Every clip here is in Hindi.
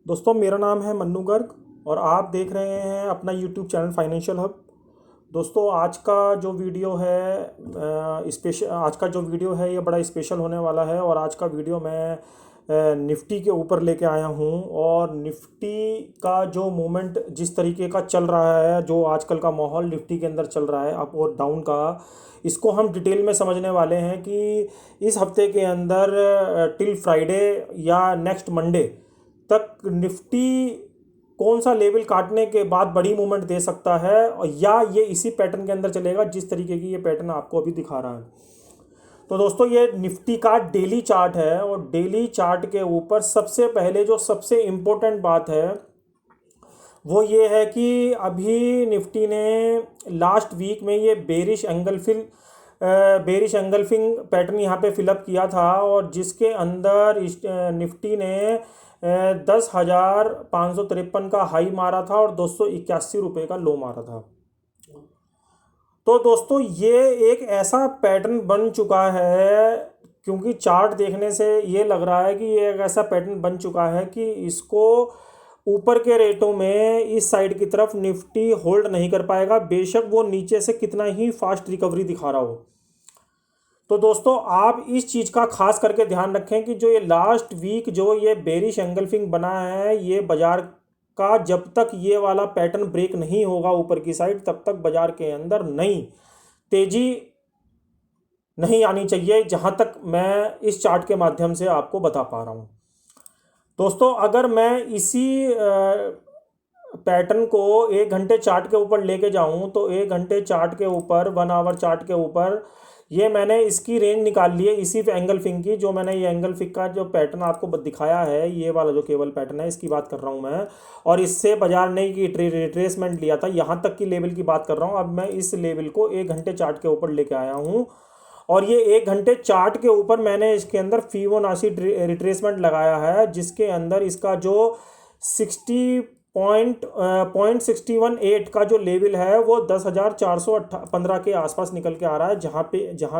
दोस्तों मेरा नाम है मन्नू गर्ग और आप देख रहे हैं अपना यूट्यूब चैनल फाइनेंशियल हब। दोस्तों आज का जो वीडियो है स्पेशल आज का जो वीडियो है ये बड़ा स्पेशल होने वाला है। और आज का वीडियो मैं निफ्टी के ऊपर लेके आया हूँ। और निफ्टी का जो मूवमेंट जिस तरीके का चल रहा है, जो आजकल का माहौल निफ्टी के अंदर चल रहा है अप और डाउन का, इसको हम डिटेल में समझने वाले हैं कि इस हफ्ते के अंदर टिल फ्राइडे या नेक्स्ट मंडे तक निफ्टी कौन सा लेवल काटने के बाद बड़ी मूवमेंट दे सकता है, या ये इसी पैटर्न के अंदर चलेगा जिस तरीके की ये पैटर्न आपको अभी दिखा रहा है। तो दोस्तों ये निफ्टी का डेली चार्ट है और डेली चार्ट के ऊपर सबसे पहले जो सबसे इम्पोर्टेंट बात है वो ये है कि अभी निफ्टी ने लास्ट वीक में ये बेरिश एंगल्फिंग पैटर्न यहाँ पे फिलअप किया था, और जिसके अंदर निफ्टी ने 10,553 का हाई मारा था और 281 रुपये का लो मारा था। तो दोस्तों ये एक ऐसा पैटर्न बन चुका है, क्योंकि चार्ट देखने से ये लग रहा है कि ये एक ऐसा पैटर्न बन चुका है कि इसको ऊपर के रेटों में इस साइड की तरफ निफ्टी होल्ड नहीं कर पाएगा, बेशक वो नीचे से कितना ही फास्ट रिकवरी दिखा रहा हो। तो दोस्तों आप इस चीज़ का खास करके ध्यान रखें कि जो ये लास्ट वीक जो ये बेरिश एंगल्फिंग बना है, ये बाजार का जब तक ये वाला पैटर्न ब्रेक नहीं होगा ऊपर की साइड, तब तक बाजार के अंदर नई तेजी नहीं आनी चाहिए, जहां तक मैं इस चार्ट के माध्यम से आपको बता पा रहा हूं। दोस्तों अगर मैं इसी पैटर्न को 1 घंटे चार्ट के ऊपर लेके जाऊं तो 1 घंटे चार्ट के ऊपर, 1 आवर चार्ट के ऊपर, ये मैंने इसकी रेंज निकाल ली है इसी एंगल फिंग की। जो मैंने ये एंगल फिंग का जो पैटर्न आपको दिखाया है, ये वाला जो केबल पैटर्न है, इसकी बात कर रहा हूँ मैं। और इससे बाजार ने की रिट्रेसमेंट लिया था, यहाँ तक की लेवल की बात कर रहा हूँ। अब मैं इस लेवल को 1 घंटे चार्ट के ऊपर लेके आया हूँ, और ये 1 घंटे चार्ट के ऊपर मैंने इसके अंदर फिबोनाची रिट्रेसमेंट लगाया है, जिसके अंदर इसका जो 60.618 का जो लेवल है वो 10,415 के आसपास निकल के आ रहा है, जहाँ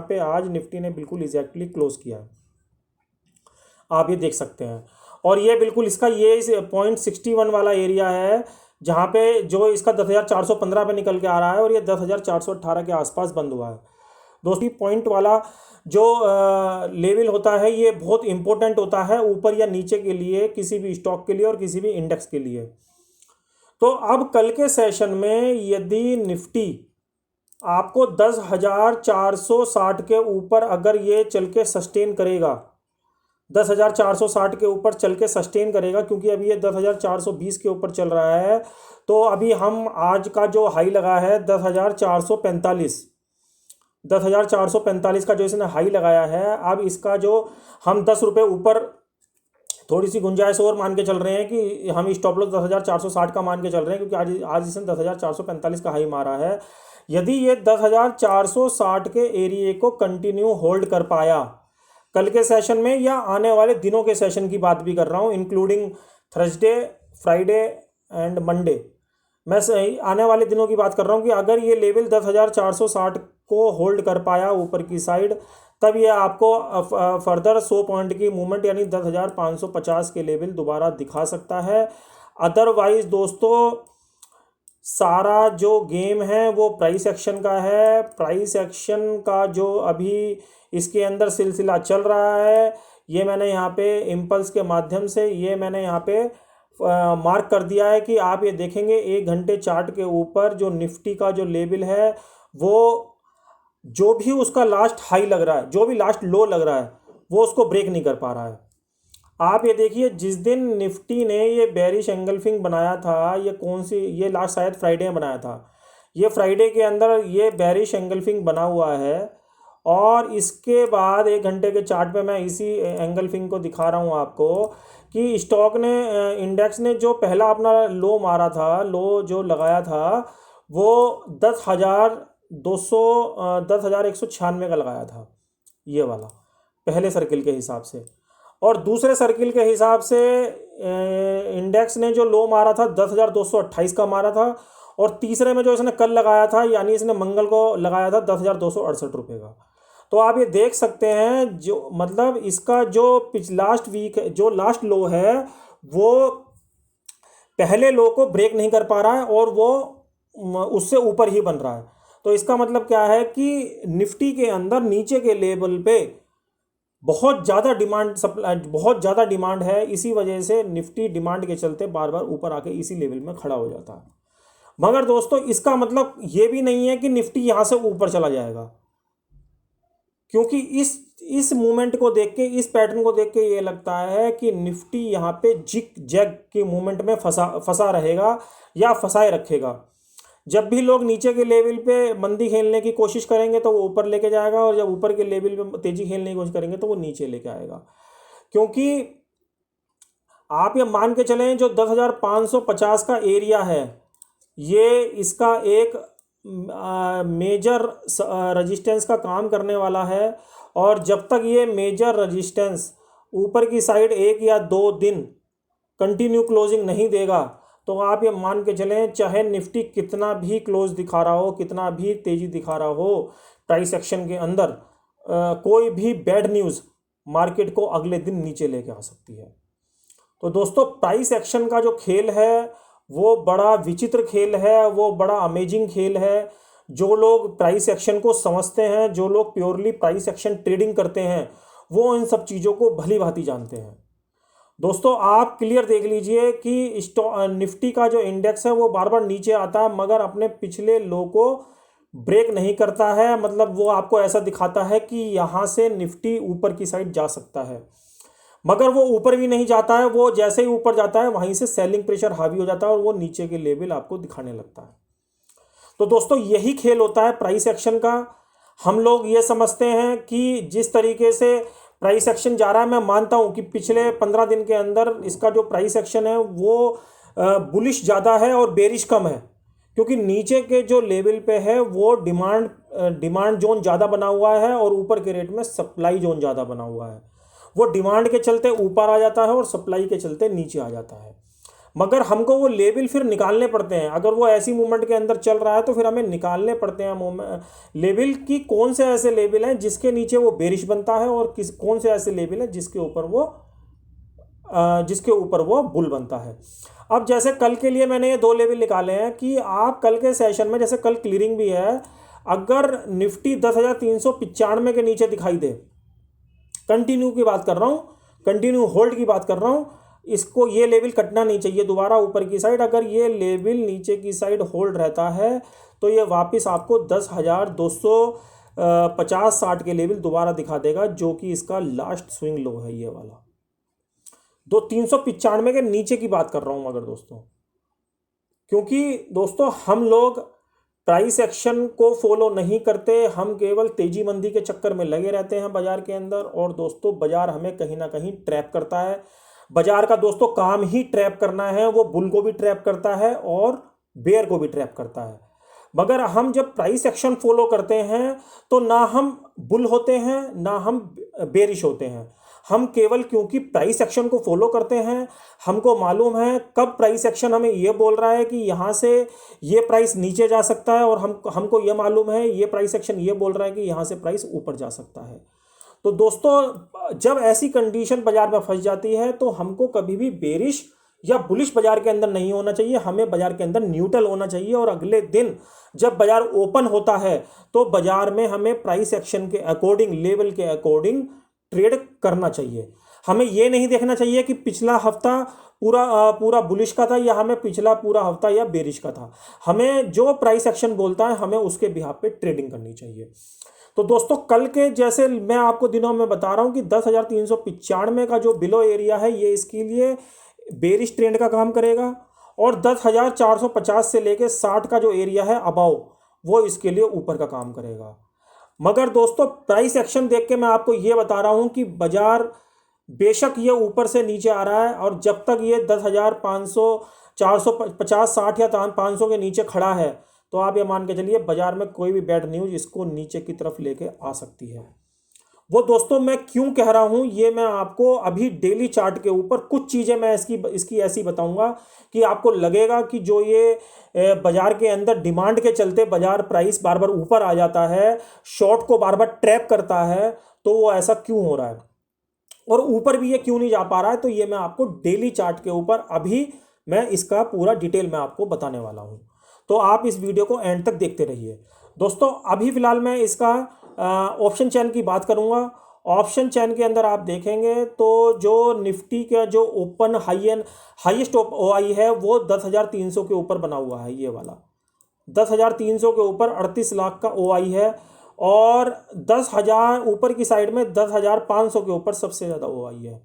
पे आज निफ्टी ने बिल्कुल एग्जैक्टली क्लोज किया है, आप ये देख सकते हैं। और ये बिल्कुल इसका ये इस 0.61 वाला एरिया है, जहाँ पे जो इसका 10,415 पे निकल के आ रहा है, और ये 10,418 के आसपास बंद हुआ है। दोस्तों पॉइंट वाला जो लेवल होता है ये बहुत इंपॉर्टेंट होता है ऊपर या नीचे के लिए, किसी भी स्टॉक के लिए और किसी भी इंडेक्स के लिए। तो अब कल के सेशन में यदि निफ्टी आपको 10,460 के ऊपर अगर ये चल के सस्टेन करेगा, 10,460 के ऊपर चल के सस्टेन करेगा, क्योंकि अभी ये 10,420 के ऊपर चल रहा है, तो अभी हम आज का जो हाई लगा है 10,445 का जो इसने हाई लगाया है, अब इसका जो हम 10 रुपये ऊपर थोड़ी सी गुंजाइश और मान के चल रहे हैं कि हम स्टॉप लॉस 10,460 का मान के चल रहे हैं, क्योंकि आज इसने 10,445 का हाई मारा है। यदि ये 10,460 के एरिए को कंटिन्यू होल्ड कर पाया कल के सेशन में, या आने वाले दिनों के सेशन की बात भी कर रहा हूँ, including Thursday, Friday and Monday, मैं आने वाले दिनों की बात कर रहा हूँ कि अगर ये लेवल 10,460 को होल्ड कर पाया ऊपर की साइड, तब ये आपको फर्दर 100 पॉइंट की मूवमेंट यानी 10,550 के लेवल दोबारा दिखा सकता है। अदरवाइज दोस्तों सारा जो गेम है वो प्राइस एक्शन का है। प्राइस एक्शन का जो अभी इसके अंदर सिलसिला चल रहा है, ये मैंने यहाँ पे इम्पल्स के माध्यम से ये मैंने यहाँ पे मार्क कर दिया है कि आप ये देखेंगे 1 घंटे चार्ट के ऊपर जो निफ्टी का जो लेवल है, वो जो भी उसका लास्ट हाई लग रहा है, जो भी लास्ट लो लग रहा है, वो उसको ब्रेक नहीं कर पा रहा है। आप ये देखिए जिस दिन निफ्टी ने ये बेरिश एंगल्फिंग बनाया था, ये कौन सी, ये लास्ट शायद फ्राइडे में बनाया था, ये फ्राइडे के अंदर ये बेरिश एंगल्फिंग बना हुआ है। और इसके बाद 1 घंटे के चार्ट पे मैं इसी एंगल्फिंग को दिखा रहा हूँ आपको कि स्टॉक ने, इंडेक्स ने जो पहला अपना लो मारा था, लो जो लगाया था, वो 10,196 का लगाया था, ये वाला पहले सर्किल के हिसाब से। और दूसरे सर्किल के हिसाब से इंडेक्स ने जो लो मारा था 10,228 का मारा था, और तीसरे में जो इसने कल लगाया था, यानी इसने मंगल को लगाया था 10,268 रुपये का। तो आप ये देख सकते हैं जो मतलब इसका जो लास्ट वीक जो लास्ट लो है वो पहले लो को ब्रेक नहीं कर पा रहा है और वो उससे ऊपर ही बन रहा है। तो इसका मतलब क्या है कि निफ्टी के अंदर नीचे के लेवल पे बहुत ज़्यादा डिमांड, सप्लाई बहुत ज़्यादा डिमांड है, इसी वजह से निफ्टी डिमांड के चलते बार बार ऊपर आके इसी लेवल में खड़ा हो जाता है। मगर दोस्तों इसका मतलब ये भी नहीं है कि निफ्टी यहाँ से ऊपर चला जाएगा, क्योंकि इस मूवमेंट को देख के, इस पैटर्न को देख के ये लगता है कि निफ्टी यहाँ पे जिग जैग के मूवमेंट में फंसा रहेगा या फंसाए रखेगा। जब भी लोग नीचे के लेवल पे मंदी खेलने की कोशिश करेंगे तो वो ऊपर लेके जाएगा, और जब ऊपर के लेवल पे तेजी खेलने की कोशिश करेंगे तो वो नीचे लेके आएगा। क्योंकि आप ये मान के चलें जो 10,550 का एरिया है, ये इसका एक मेजर रजिस्टेंस का काम करने वाला है। और जब तक ये मेजर रजिस्टेंस ऊपर की साइड 1 या 2 दिन कंटिन्यू क्लोजिंग नहीं देगा, तो आप ये मान के चलें चाहे निफ्टी कितना भी क्लोज दिखा रहा हो, कितना भी तेज़ी दिखा रहा हो प्राइस एक्शन के अंदर, कोई भी बैड न्यूज़ मार्केट को अगले दिन नीचे लेके आ सकती है। तो दोस्तों प्राइस एक्शन का जो खेल है वो बड़ा विचित्र खेल है, वो बड़ा अमेजिंग खेल है। जो लोग प्राइस एक्शन को समझते हैं, जो लोग प्योरली प्राइस एक्शन ट्रेडिंग करते हैं, वो इन सब चीज़ों को भली भांति जानते हैं। दोस्तों आप क्लियर देख लीजिए कि निफ्टी का जो इंडेक्स है वो बार बार नीचे आता है, मगर अपने पिछले लो को ब्रेक नहीं करता है। मतलब वो आपको ऐसा दिखाता है कि यहाँ से निफ्टी ऊपर की साइड जा सकता है, मगर वो ऊपर भी नहीं जाता है। वो जैसे ही ऊपर जाता है वहीं से सेलिंग प्रेशर हावी हो जाता है और वो नीचे के लेवल आपको दिखाने लगता है। तो दोस्तों यही खेल होता है प्राइस एक्शन का। हम लोग ये समझते हैं कि जिस तरीके से प्राइस एक्शन जा रहा है, मैं मानता हूं कि पिछले 15 दिन के अंदर इसका जो प्राइस एक्शन है वो बुलिश ज़्यादा है और बेरिश कम है, क्योंकि नीचे के जो लेवल पे है वो डिमांड जोन ज़्यादा बना हुआ है और ऊपर के रेट में सप्लाई जोन ज़्यादा बना हुआ है। वो डिमांड के चलते ऊपर आ जाता है और सप्लाई के चलते नीचे आ जाता है। मगर हमको वो लेवल फिर निकालने पड़ते हैं। अगर वो ऐसी मूवमेंट के अंदर चल रहा है तो फिर हमें निकालने पड़ते हैं लेवल की, कौन से ऐसे लेवल हैं जिसके नीचे वो बेरिश बनता है और कौन से ऐसे लेवल हैं जिसके ऊपर वो बुल बनता है। अब जैसे कल के लिए मैंने ये 2 लेवल निकाले हैं कि आप कल के सेशन में, जैसे कल क्लियरिंग भी है, अगर निफ्टी 10,395 के नीचे दिखाई दे, कंटिन्यू की बात कर रहा हूँ, कंटिन्यू होल्ड की बात कर रहा हूँ, इसको ये लेवल कटना नहीं चाहिए दोबारा ऊपर की साइड। अगर ये लेवल नीचे की साइड होल्ड रहता है तो ये वापस आपको 10,250-60 के लेवल दोबारा दिखा देगा, जो कि इसका लास्ट स्विंग लो है ये वाला। 395 के नीचे की बात कर रहा हूँ मगर दोस्तों, क्योंकि दोस्तों हम लोग प्राइस एक्शन को फॉलो नहीं करते, हम केवल तेजी मंदी के चक्कर में लगे रहते हैं बाजार के अंदर। और दोस्तों बाजार हमें कहीं ना कहीं ट्रैप करता है। बाजार का दोस्तों काम ही ट्रैप करना है, वो बुल को भी ट्रैप करता है और बेयर को भी ट्रैप करता है। मगर हम जब प्राइस एक्शन फॉलो करते हैं तो ना हम बुल होते हैं ना हम बेरिश होते हैं। हम केवल क्योंकि प्राइस एक्शन को फॉलो करते हैं, हमको मालूम है कब प्राइस एक्शन हमें ये बोल रहा है कि यहाँ से ये प्राइस नीचे जा सकता है, और हमको ये मालूम है ये प्राइस एक्शन ये बोल रहा है कि यहाँ से प्राइस ऊपर जा सकता है। तो दोस्तों जब ऐसी कंडीशन बाजार में फंस जाती है तो हमको कभी भी बेरिश या बुलिश बाजार के अंदर नहीं होना चाहिए, हमें बाजार के अंदर न्यूट्रल होना चाहिए। और अगले दिन जब बाजार ओपन होता है तो बाजार में हमें प्राइस एक्शन के अकॉर्डिंग, लेवल के अकॉर्डिंग ट्रेड करना चाहिए। हमें ये नहीं देखना चाहिए कि पिछला हफ्ता पूरा बुलिश का था या हमें पिछला पूरा हफ्ता या बेरिश का था। हमें जो प्राइस एक्शन बोलता है हमें उसके बिहाफ पे ट्रेडिंग करनी चाहिए। तो दोस्तों कल के जैसे मैं आपको दिनों में बता रहा हूं कि 10,395 का जो बिलो एरिया है ये इसके लिए बेरिश ट्रेंड का काम करेगा, और 10,450 से लेके 60 का जो एरिया है अबाव, वो इसके लिए ऊपर का काम करेगा। मगर दोस्तों प्राइस एक्शन देख के मैं आपको ये बता रहा हूं कि बाजार बेशक ये ऊपर से नीचे आ रहा है, और जब तक ये 10,500, 450, 60 या 500 के नीचे खड़ा है तो आप ये मान के चलिए बाजार में कोई भी बैड न्यूज़ इसको नीचे की तरफ लेके आ सकती है। वो दोस्तों मैं क्यों कह रहा हूँ ये मैं आपको अभी डेली चार्ट के ऊपर कुछ चीज़ें मैं इसकी ऐसी बताऊंगा कि आपको लगेगा कि जो ये बाजार के अंदर डिमांड के चलते बाजार प्राइस बार बार ऊपर आ जाता है, शॉर्ट को बार बार ट्रैप करता है, तो वो ऐसा क्यों हो रहा है और ऊपर भी ये क्यों नहीं जा पा रहा है। तो ये मैं आपको डेली चार्ट के ऊपर अभी मैं इसका पूरा डिटेल में आपको बताने वाला हूँ। तो आप इस वीडियो को एंड तक देखते रहिए। दोस्तों अभी फ़िलहाल मैं इसका ऑप्शन चेन की बात करूँगा। ऑप्शन चेन के अंदर आप देखेंगे तो जो निफ्टी का जो ओपन हाईएस्ट OI है वो 10,300 के ऊपर बना हुआ है। ये वाला 10,300 के ऊपर 38 लाख का OI है, और 10,000 ऊपर की साइड में 10,500 के ऊपर सबसे ज़्यादा OI है।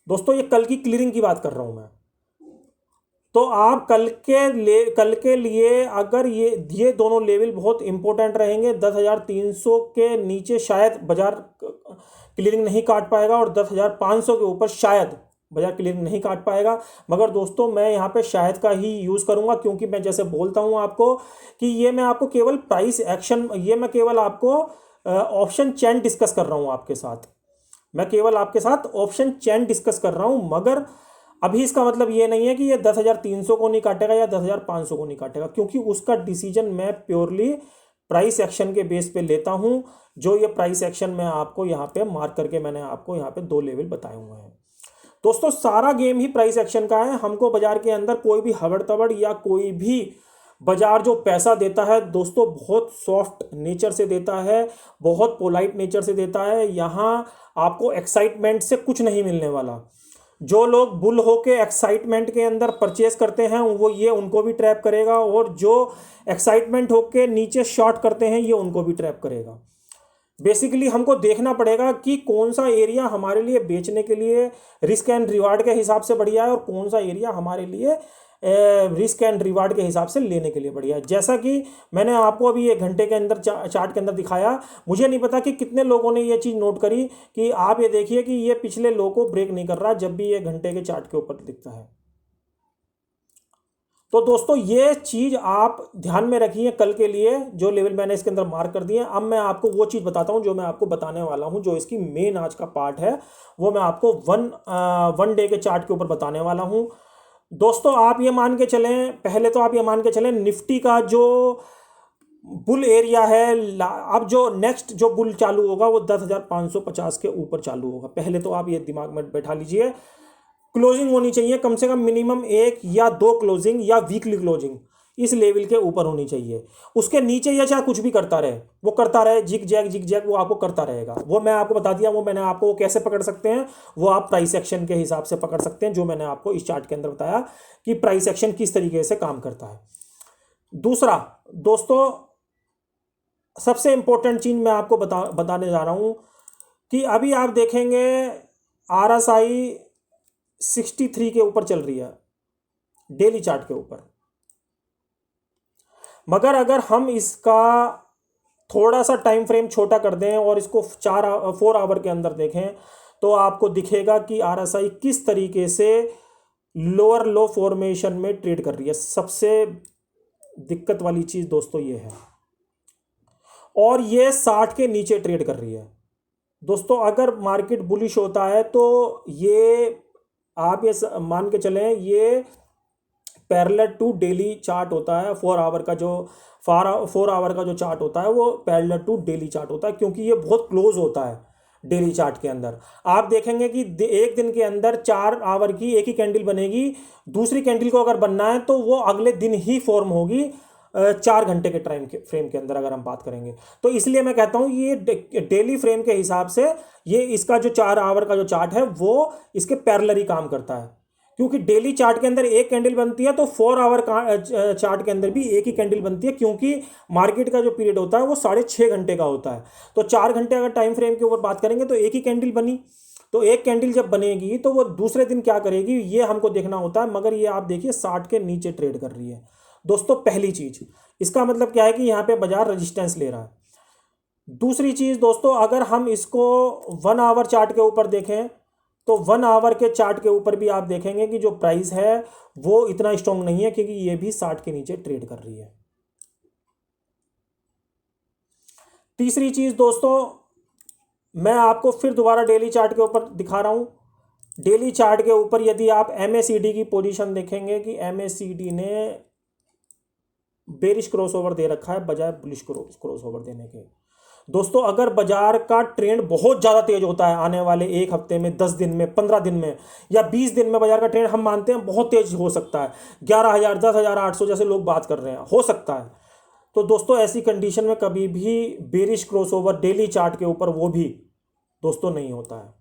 दोस्तों ये कल की क्लियरिंग की बात कर रहा हूँ मैं। तो आप कल के लिए अगर ये दोनों लेवल बहुत इंपॉर्टेंट रहेंगे। 10,300 के नीचे शायद बाजार क्लियरिंग नहीं काट पाएगा, और 10,500 के ऊपर शायद बाजार क्लियरिंग नहीं काट पाएगा। मगर दोस्तों मैं यहाँ पे शायद का ही यूज़ करूँगा, क्योंकि मैं जैसे बोलता हूँ आपको कि ये मैं आपको केवल प्राइस एक्शन, ये मैं केवल आपको ऑप्शन चेन डिस्कस कर रहा हूँ आपके साथ। मैं केवल आपके साथ ऑप्शन चेन डिस्कस कर रहा हूँ, मगर अभी इसका मतलब ये नहीं है कि ये 10,300 को नहीं काटेगा या 10,500 को नहीं काटेगा, क्योंकि उसका डिसीजन मैं प्योरली प्राइस एक्शन के बेस पे लेता हूँ। जो ये प्राइस एक्शन मैं आपको यहाँ पे मार्क करके मैंने आपको यहाँ पे 2 लेवल बताए हुए हैं। दोस्तों सारा गेम ही प्राइस एक्शन का है। हमको बाजार के अंदर कोई भी हबड़ तबड़ या कोई भी बाजार जो पैसा देता है दोस्तों बहुत सॉफ्ट नेचर से देता है, बहुत पोलाइट नेचर से देता है। यहाँ आपको एक्साइटमेंट से कुछ नहीं मिलने वाला। जो लोग बुल होके एक्साइटमेंट के अंदर परचेस करते हैं वो ये उनको भी ट्रैप करेगा, और जो एक्साइटमेंट होके नीचे शॉर्ट करते हैं ये उनको भी ट्रैप करेगा। बेसिकली हमको देखना पड़ेगा कि कौन सा एरिया हमारे लिए बेचने के लिए रिस्क एंड रिवार्ड के हिसाब से बढ़िया है, और कौन सा एरिया हमारे लिए रिस्क एंड रिवार्ड के हिसाब से लेने के लिए बढ़िया है। जैसा कि मैंने आपको अभी 1 घंटे के अंदर चार्ट के अंदर दिखाया, मुझे नहीं पता कि कितने लोगों ने ये चीज़ नोट करी कि आप ये देखिए कि ये पिछले लो को ब्रेक नहीं कर रहा जब भी ये घंटे के चार्ट के ऊपर दिखता है। तो दोस्तों ये चीज़ आप ध्यान में रखिए कल के लिए, जो लेवल मैंने इसके अंदर मार्क कर दिए। अब मैं आपको वो चीज़ बताता हूँ जो मैं आपको बताने वाला हूँ, जो इसकी मेन आज का पार्ट है वो मैं आपको वन डे के चार्ट के ऊपर बताने वाला हूँ। दोस्तों आप ये मान के चलें, पहले तो आप ये मान के चलें निफ्टी का जो बुल एरिया है, अब जो नेक्स्ट जो बुल चालू होगा वो 10,550 के ऊपर चालू होगा। पहले तो आप ये दिमाग में बैठा लीजिए, क्लोजिंग होनी चाहिए कम से कम मिनिमम 1 या 2 क्लोजिंग या वीकली क्लोजिंग इस लेवल के ऊपर होनी चाहिए। उसके नीचे या चाहे कुछ भी करता रहे, वो करता रहे, जिग जैग वो आपको करता रहेगा। वो मैं आपको बता दिया, वो मैंने आपको कैसे पकड़ सकते हैं, वो आप प्राइस एक्शन के हिसाब से पकड़ सकते हैं, जो मैंने आपको इस चार्ट के अंदर बताया कि प्राइस एक्शन किस तरीके से काम करता है। दूसरा दोस्तों सबसे इंपॉर्टेंट चीज़ मैं आपको बताने जा रहा हूँ कि अभी आप देखेंगे RSI 63 के ऊपर चल रही है डेली चार्ट के ऊपर, मगर अगर हम इसका थोड़ा सा टाइम फ्रेम छोटा कर दें और इसको 4 आवर के अंदर देखें तो आपको दिखेगा कि RSI किस तरीके से लोअर लो फॉर्मेशन में ट्रेड कर रही है। सबसे दिक्कत वाली चीज़ दोस्तों ये है, और ये 60 के नीचे ट्रेड कर रही है। दोस्तों अगर मार्केट बुलिश होता है तो ये आप ये मान के चलें ये पैरेलल टू डेली चार्ट होता है। 4 आवर का जो 4 आवर का जो चार्ट होता है वो पैरेलल टू डेली चार्ट होता है, क्योंकि ये बहुत क्लोज होता है डेली चार्ट के अंदर। आप देखेंगे कि एक दिन के अंदर 4 आवर की एक ही कैंडल बनेगी, दूसरी कैंडल को अगर बनना है तो वो अगले दिन ही फॉर्म होगी 4 घंटे के टाइम के फ्रेम के अंदर अगर हम बात करेंगे। तो इसलिए मैं कहता हूँ ये डेली फ्रेम के हिसाब से ये इसका जो 4 आवर का जो चार्ट है वो इसके पैरेलल ही काम करता है, क्योंकि डेली चार्ट के अंदर एक कैंडल बनती है तो 4 आवर का चार्ट के अंदर भी एक ही कैंडल बनती है, क्योंकि मार्केट का जो पीरियड होता है वो 6.5 घंटे का होता है। तो 4 घंटे अगर टाइम फ्रेम के ऊपर बात करेंगे तो एक ही कैंडल बनी, तो एक कैंडल जब बनेगी तो वो दूसरे दिन क्या करेगी ये हमको देखना होता है। मगर ये आप देखिए 60 के नीचे ट्रेड कर रही है। दोस्तों पहली चीज, इसका मतलब क्या है कि यहाँ पे बाजार रेजिस्टेंस ले रहा है। दूसरी चीज दोस्तों, अगर हम इसको 1 आवर चार्ट के ऊपर देखें तो 1 आवर के चार्ट के ऊपर भी आप देखेंगे कि जो प्राइस है वो इतना स्ट्रॉन्ग नहीं है, क्योंकि ये भी 60 के नीचे ट्रेड कर रही है। तीसरी चीज दोस्तों, मैं आपको फिर दोबारा डेली चार्ट के ऊपर दिखा रहा हूं। डेली चार्ट के ऊपर यदि आप MACD की पोजीशन देखेंगे कि MACD ने बेरिश क्रॉसओवर दे रखा है बजाय बुलिश क्रॉसओवर देने के। दोस्तों अगर बाजार का ट्रेंड बहुत ज़्यादा तेज होता है आने वाले एक हफ्ते में, 10 दिन में, 15 दिन में या 20 दिन में, बाजार का ट्रेंड हम मानते हैं बहुत तेज हो सकता है, 11,000 10,800 जैसे लोग बात कर रहे हैं, हो सकता है। तो दोस्तों ऐसी कंडीशन में कभी भी बेरिश क्रॉसओवर डेली चार्ट के ऊपर वो भी दोस्तों नहीं होता है।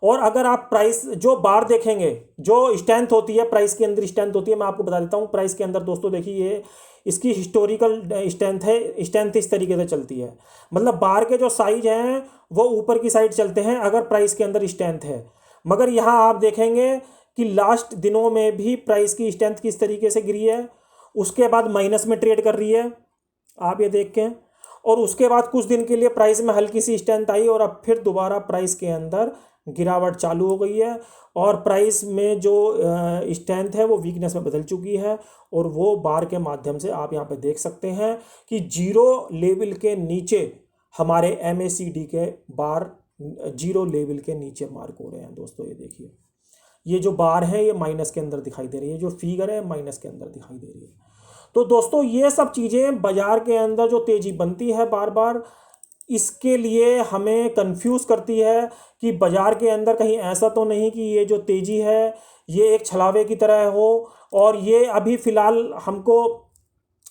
और अगर आप प्राइस जो बार देखेंगे, जो स्ट्रेंथ होती है प्राइस के अंदर, स्ट्रेंथ होती है, मैं आपको बता देता हूँ प्राइस के अंदर दोस्तों, देखिए ये इसकी हिस्टोरिकल स्ट्रेंथ है। स्ट्रेंथ इस तरीके से चलती है, मतलब बार के जो साइज हैं वो ऊपर की साइड चलते हैं अगर प्राइस के अंदर स्ट्रेंथ है। मगर यहाँ आप देखेंगे कि लास्ट दिनों में भी प्राइस की स्ट्रेंथ किस तरीके से गिरी है, उसके बाद माइनस में ट्रेड कर रही है, आप ये देख के, और उसके बाद कुछ दिन के लिए प्राइस में हल्की सी स्ट्रेंथ आई और अब फिर दोबारा प्राइस के अंदर गिरावट चालू हो गई है और प्राइस में जो स्ट्रेंथ है वो वीकनेस में बदल चुकी है। और वो बार के माध्यम से आप यहाँ पे देख सकते हैं कि जीरो लेवल के नीचे हमारे MACD के बार जीरो लेवल के नीचे मार्क हो रहे हैं दोस्तों। ये देखिए, ये जो बार है ये माइनस के अंदर दिखाई दे रही है, जो फिगर है माइनस के अंदर दिखाई दे रही है। तो दोस्तों ये सब चीज़ें बाजार के अंदर जो तेज़ी बनती है बार बार, इसके लिए हमें कंफ्यूज करती है कि बाजार के अंदर कहीं ऐसा तो नहीं कि ये जो तेज़ी है ये एक छलावे की तरह हो और ये अभी फ़िलहाल हमको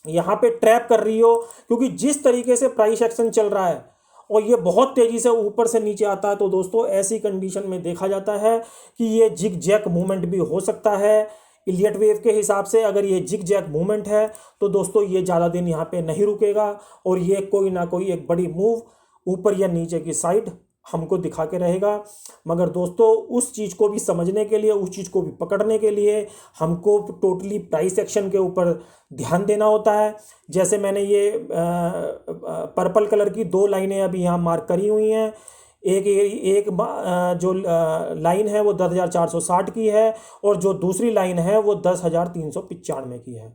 यहाँ पे ट्रैप कर रही हो। क्योंकि जिस तरीके से प्राइस एक्शन चल रहा है और ये बहुत तेज़ी से ऊपर से नीचे आता है, तो दोस्तों ऐसी कंडीशन में देखा जाता है कि ये जिग जैक मूवमेंट भी हो सकता है। इलियट वेव के हिसाब से अगर ये जिग जैक मूवमेंट है तो दोस्तों ये ज़्यादा दिन यहाँ पे नहीं रुकेगा और ये कोई ना कोई एक बड़ी मूव ऊपर या नीचे की साइड हमको दिखा के रहेगा। मगर दोस्तों उस चीज़ को भी समझने के लिए, उस चीज़ को भी पकड़ने के लिए हमको टोटली प्राइस एक्शन के ऊपर ध्यान देना होता है। जैसे मैंने ये पर्पल कलर की दो लाइनें अभी यहाँ मार्क करी हुई हैं। एक जो लाइन है वो 10,460 की है और जो दूसरी लाइन है वो 10,395 की है।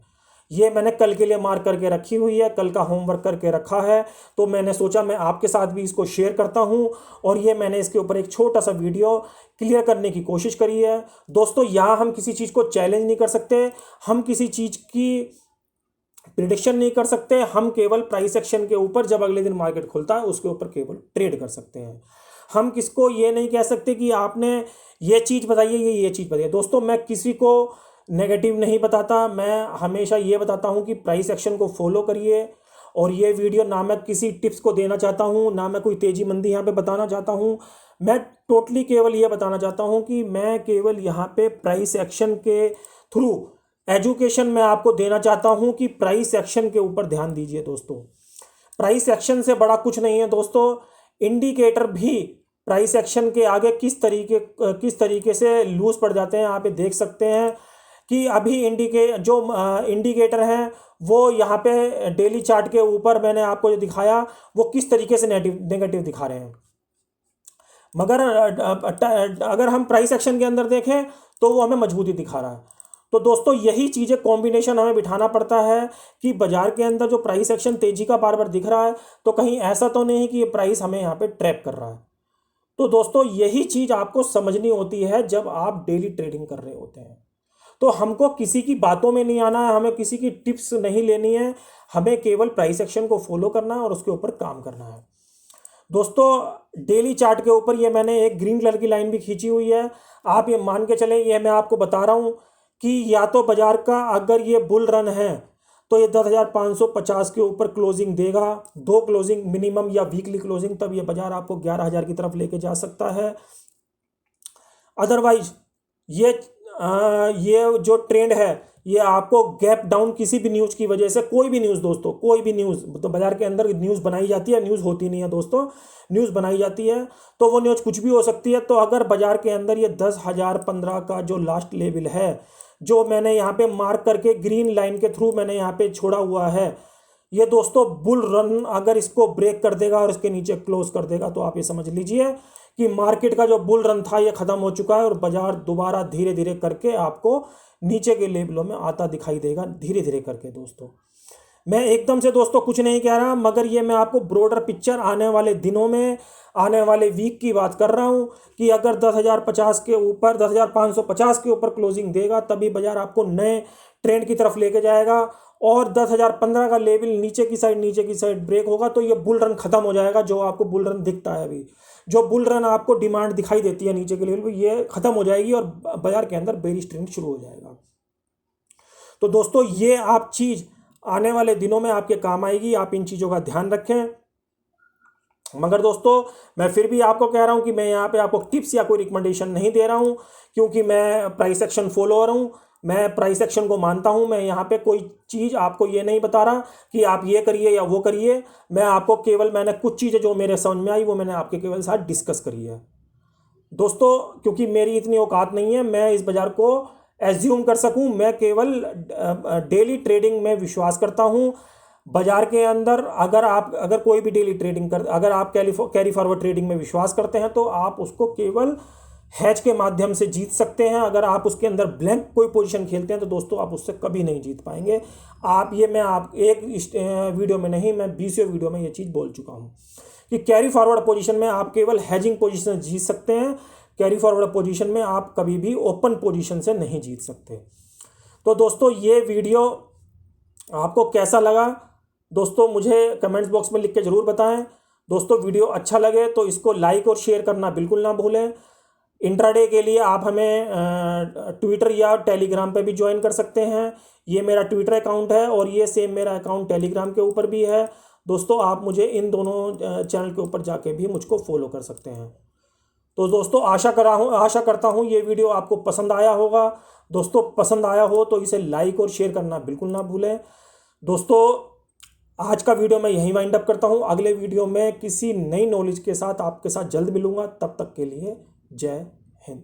ये मैंने कल के लिए मार्क करके रखी हुई है, कल का होमवर्क करके रखा है, तो मैंने सोचा मैं आपके साथ भी इसको शेयर करता हूं और ये मैंने इसके ऊपर एक छोटा सा वीडियो क्लियर करने की कोशिश करी है। दोस्तों यहाँ हम किसी चीज़ को चैलेंज नहीं कर सकते, हम किसी चीज़ की प्रिडिक्शन नहीं कर सकते, हम केवल प्राइस एक्शन के ऊपर जब अगले दिन मार्केट खुलता है उसके ऊपर केवल ट्रेड कर सकते हैं। हम किसको ये नहीं कह सकते कि आपने ये चीज़ बताइए, ये चीज़ बताइए। दोस्तों मैं किसी को नेगेटिव नहीं बताता, मैं हमेशा ये बताता हूँ कि प्राइस एक्शन को फॉलो करिए। और ये वीडियो ना मैं किसी टिप्स को देना चाहता हूँ, ना मैं कोई तेज़ी मंदी यहाँ पे बताना चाहता हूँ, मैं टोटली केवल ये बताना चाहता हूँ कि मैं केवल यहाँ पे प्राइस एक्शन के थ्रू एजुकेशन में आपको देना चाहता हूँ कि प्राइस एक्शन के ऊपर ध्यान दीजिए। दोस्तों प्राइस एक्शन से बड़ा कुछ नहीं है दोस्तों, इंडिकेटर भी प्राइस एक्शन के आगे किस तरीके से लूज पड़ जाते हैं आप ये देख सकते हैं कि अभी इंडिकेटर हैं वो यहाँ पे डेली चार्ट के ऊपर मैंने आपको जो दिखाया वो किस तरीके से नेगेटिव दिखा रहे हैं। मगर अगर हम प्राइस एक्शन के अंदर देखें तो वो हमें मजबूती दिखा रहा है। तो दोस्तों यही चीज़ें कॉम्बिनेशन हमें बिठाना पड़ता है कि बाजार के अंदर जो प्राइस एक्शन तेजी का बार बार दिख रहा है तो कहीं ऐसा तो नहीं कि ये प्राइस हमें यहाँ पे ट्रैप कर रहा है। तो दोस्तों यही चीज़ आपको समझनी होती है जब आप डेली ट्रेडिंग कर रहे होते हैं। तो हमको किसी की बातों में नहीं आना है, हमें किसी की टिप्स नहीं लेनी है, हमें केवल प्राइस एक्शन को फॉलो करना है और उसके ऊपर काम करना है। दोस्तों डेली चार्ट के ऊपर ये मैंने एक ग्रीन कलर की लाइन भी खींची हुई है। आप ये मान के चलें, ये मैं आपको बता रहा हूँ कि या तो बाजार का अगर ये बुल रन है तो ये 10,550 के ऊपर क्लोजिंग देगा, दो क्लोजिंग मिनिमम या वीकली क्लोजिंग, तब ये बाजार आपको 11,000 की तरफ लेके जा सकता है। अदरवाइज ये जो ट्रेंड है ये आपको गैप डाउन किसी भी न्यूज़ की वजह से, कोई भी न्यूज़ दोस्तों, कोई भी न्यूज़, तो बाजार के अंदर न्यूज़ बनाई जाती है, न्यूज़ होती नहीं है दोस्तों, न्यूज़ बनाई जाती है, तो वो न्यूज़ कुछ भी हो सकती है। तो अगर बाजार के अंदर ये 10,015 का जो लास्ट लेवल है जो मैंने यहाँ पे मार्क करके ग्रीन लाइन के थ्रू मैंने यहाँ पे छोड़ा हुआ है, ये दोस्तों बुल रन अगर इसको ब्रेक कर देगा और इसके नीचे क्लोज कर देगा तो आप ये समझ लीजिए कि मार्केट का जो बुल रन था ये खत्म हो चुका है और बाजार दोबारा धीरे धीरे करके आपको नीचे के लेवलों में आता दिखाई देगा, धीरे धीरे करके। दोस्तों मैं एकदम से दोस्तों कुछ नहीं कह रहा, मगर ये मैं आपको ब्रॉडर पिक्चर आने वाले दिनों में, आने वाले वीक की बात कर रहा हूँ कि अगर 10,050 के ऊपर, 10,550 के ऊपर क्लोजिंग देगा तभी बाजार आपको नए ट्रेंड की तरफ लेके जाएगा और 10,015 का लेवल नीचे की साइड ब्रेक होगा तो ये बुल रन खत्म हो जाएगा। जो आपको बुल रन दिखता है अभी, जो बुल रन आपको डिमांड दिखाई देती है नीचे के लेवल पे, ये खत्म हो जाएगी और बाजार के अंदर बेरिश ट्रेंड शुरू हो जाएगा। तो दोस्तों ये आप चीज़ आने वाले दिनों में आपके काम आएगी, आप इन चीज़ों का ध्यान रखें। मगर दोस्तों मैं फिर भी आपको कह रहा हूं कि मैं यहाँ पे आपको टिप्स या कोई रिकमेंडेशन नहीं दे रहा हूं, क्योंकि मैं प्राइस एक्शन फॉलोअर हूं, मैं प्राइस एक्शन को मानता हूं। मैं यहाँ पे कोई चीज़ आपको ये नहीं बता रहा कि आप ये करिए या वो करिए। मैं आपको केवल, मैंने कुछ चीज़ें जो मेरे समझ में आई वो मैंने आपके केवल साथ डिस्कस करी है दोस्तों, क्योंकि मेरी इतनी औकात नहीं है मैं इस बाज़ार को एज्यूम कर सकूं। मैं केवल डेली ट्रेडिंग में विश्वास करता हूं। बाजार के अंदर अगर कोई भी डेली ट्रेडिंग अगर आप कैरी फॉरवर्ड ट्रेडिंग में विश्वास करते हैं तो आप उसको केवल हैच के माध्यम से जीत सकते हैं। अगर आप उसके अंदर ब्लैंक कोई पोजीशन खेलते हैं तो दोस्तों आप उससे कभी नहीं जीत पाएंगे। मैं आप एक वीडियो में नहीं, मैं 20वें वीडियो में ये चीज़ बोल चुका हूँ कि कैरी फॉरवर्ड पोजीशन में आप केवल हैजिंग पोजीशन जीत सकते हैं। कैरी फॉरवर्ड पोजीशन में आप कभी भी ओपन पोजीशन से नहीं जीत सकते। तो दोस्तों ये वीडियो आपको कैसा लगा दोस्तों, मुझे कमेंट्स बॉक्स में लिख के ज़रूर बताएं। दोस्तों वीडियो अच्छा लगे तो इसको लाइक और शेयर करना बिल्कुल ना भूलें। इंट्राडे के लिए आप हमें ट्विटर या टेलीग्राम पे भी ज्वाइन कर सकते हैं। ये मेरा ट्विटर अकाउंट है और ये सेम मेरा अकाउंट टेलीग्राम के ऊपर भी है। दोस्तों आप मुझे इन दोनों चैनल के ऊपर जाके भी मुझको फॉलो कर सकते हैं। तो दोस्तों आशा करता हूँ ये वीडियो आपको पसंद आया होगा। दोस्तों पसंद आया हो तो इसे लाइक और शेयर करना बिल्कुल ना भूलें। दोस्तों आज का वीडियो मैं यहीं वाइंड अप करता हूँ। अगले वीडियो में किसी नई नॉलेज के साथ आपके साथ जल्द मिलूंगा। तब तक के लिए जय हिंद।